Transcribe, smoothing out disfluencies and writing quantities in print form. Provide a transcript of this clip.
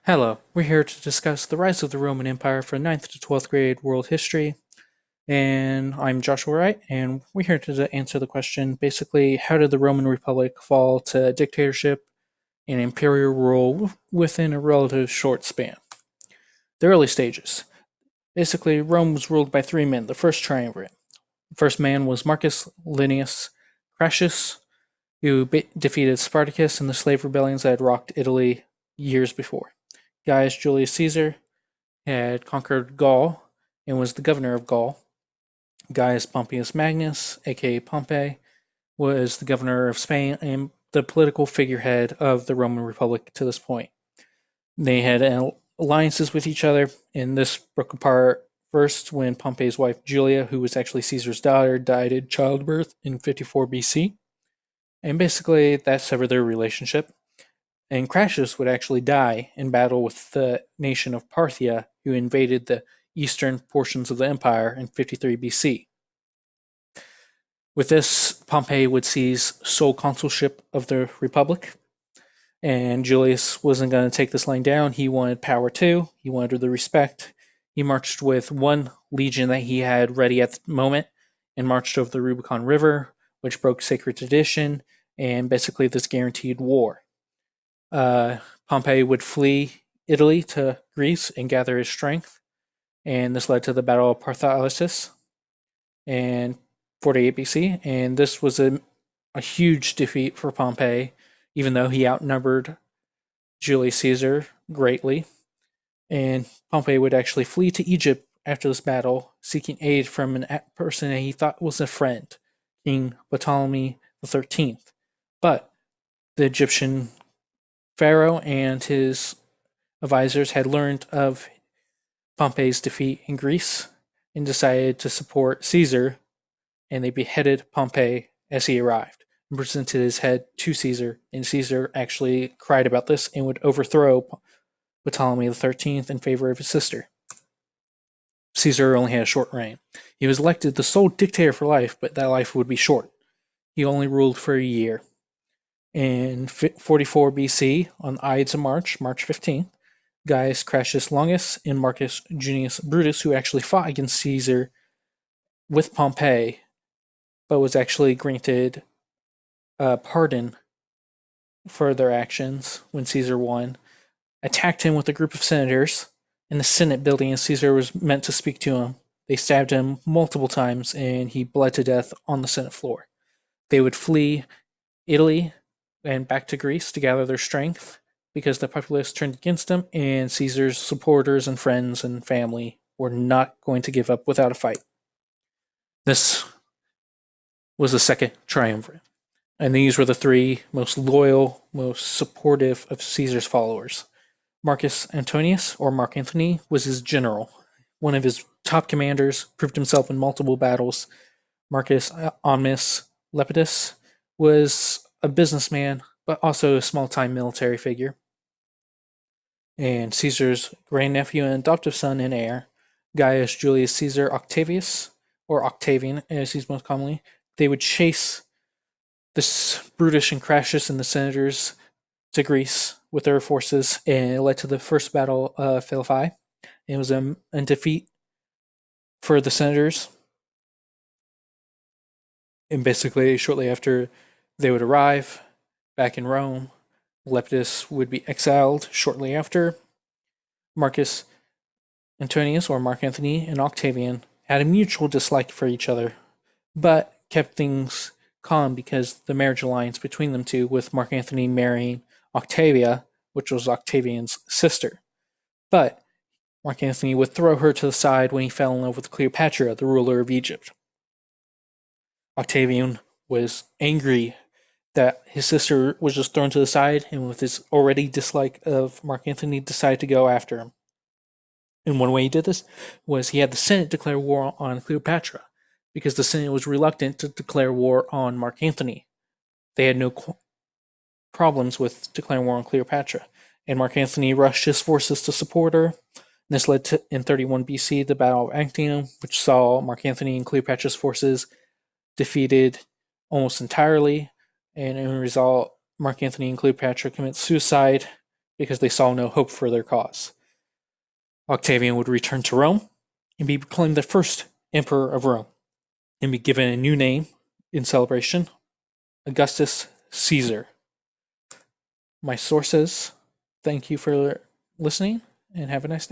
Hello, we're here to discuss the rise of the Roman Empire for ninth to 12th grade world history. And I'm Joshua Wright, and we're here to answer the question basically, how did the Roman Republic fall to dictatorship and imperial rule within a relative short span? The early stages. Basically, Rome was ruled by three men, the first triumvirate. The first man was Marcus Linnæus Crassus, who defeated Spartacus in the slave rebellions that had rocked Italy years before. Gaius Julius Caesar had conquered Gaul and was the governor of Gaul. Gaius Pompeius Magnus, aka Pompey, was the governor of Spain and the political figurehead of the Roman Republic to this point. They had alliances with each other, and this broke apart first when Pompey's wife Julia, who was actually Caesar's daughter, died in childbirth in 54 BC. And basically, that severed their relationship. And Crassus would actually die in battle with the nation of Parthia, who invaded the eastern portions of the empire in 53 BC. With this, Pompey would seize sole consulship of the republic, and Julius wasn't going to take this line down. He wanted power too. He wanted the respect. He marched with one legion that he had ready at the moment and marched over the Rubicon River, which broke sacred tradition, and basically this guaranteed war. Pompey would flee Italy to Greece and gather his strength, and this led to the Battle of Parthalysus in 48 BC, and this was a huge defeat for Pompey, even though he outnumbered Julius Caesar greatly. And Pompey would actually flee to Egypt after this battle, seeking aid from a person that he thought was a friend, King Ptolemy XIII. But the Egyptian pharaoh and his advisors had learned of Pompey's defeat in Greece and decided to support Caesar, and they beheaded Pompey as he arrived and presented his head to Caesar, and Caesar actually cried about this and would overthrow Ptolemy XIII in favor of his sister. Caesar only had a short reign. He was elected the sole dictator for life, but that life would be short. He only ruled for a year. In 44 BC, on the Ides of March 15th, Gaius Crassus Longus and Marcus Junius Brutus, who actually fought against Caesar with Pompey, but was actually granted a pardon for their actions when Caesar won, attacked him with a group of senators in the Senate building as Caesar was meant to speak to him. They stabbed him multiple times and he bled to death on the Senate floor. They would flee Italy and back to Greece to gather their strength because the populace turned against them, and Caesar's supporters and friends and family were not going to give up without a fight. This was the second triumvirate, and these were the three most loyal, most supportive of Caesar's followers. Marcus Antonius, or Mark Antony, was his general. One of his top commanders, proved himself in multiple battles. Marcus Omnis Lepidus was a businessman, but also a small-time military figure. And Caesar's grandnephew and adoptive son and heir, Gaius Julius Caesar Octavius, or Octavian as he's most commonly, they would chase this Brutus and Crassus and the senators to Greece with their forces, and it led to the first battle of Philippi. It was a defeat for the senators, and basically shortly after they would arrive back in Rome, Lepidus would be exiled shortly after. Marcus Antonius, or Mark Antony, and Octavian had a mutual dislike for each other, but kept things calm because the marriage alliance between them two, with Mark Antony marrying Octavia, which was Octavian's sister. But Mark Antony would throw her to the side when he fell in love with Cleopatra, the ruler of Egypt. Octavian was angry that his sister was just thrown to the side, and with his already dislike of Mark Antony, decided to go after him. And one way he did this was he had the Senate declare war on Cleopatra, because the Senate was reluctant to declare war on Mark Antony. They had no problems with declaring war on Cleopatra, and Mark Antony rushed his forces to support her. This led to, in 31 BC, the Battle of Actium, which saw Mark Antony and Cleopatra's forces defeated almost entirely, and in a result, Mark Antony and Cleopatra commit suicide, because they saw no hope for their cause. Octavian would return to Rome and be proclaimed the first emperor of Rome and be given a new name in celebration, Augustus Caesar. My sources, thank you for listening and have a nice day.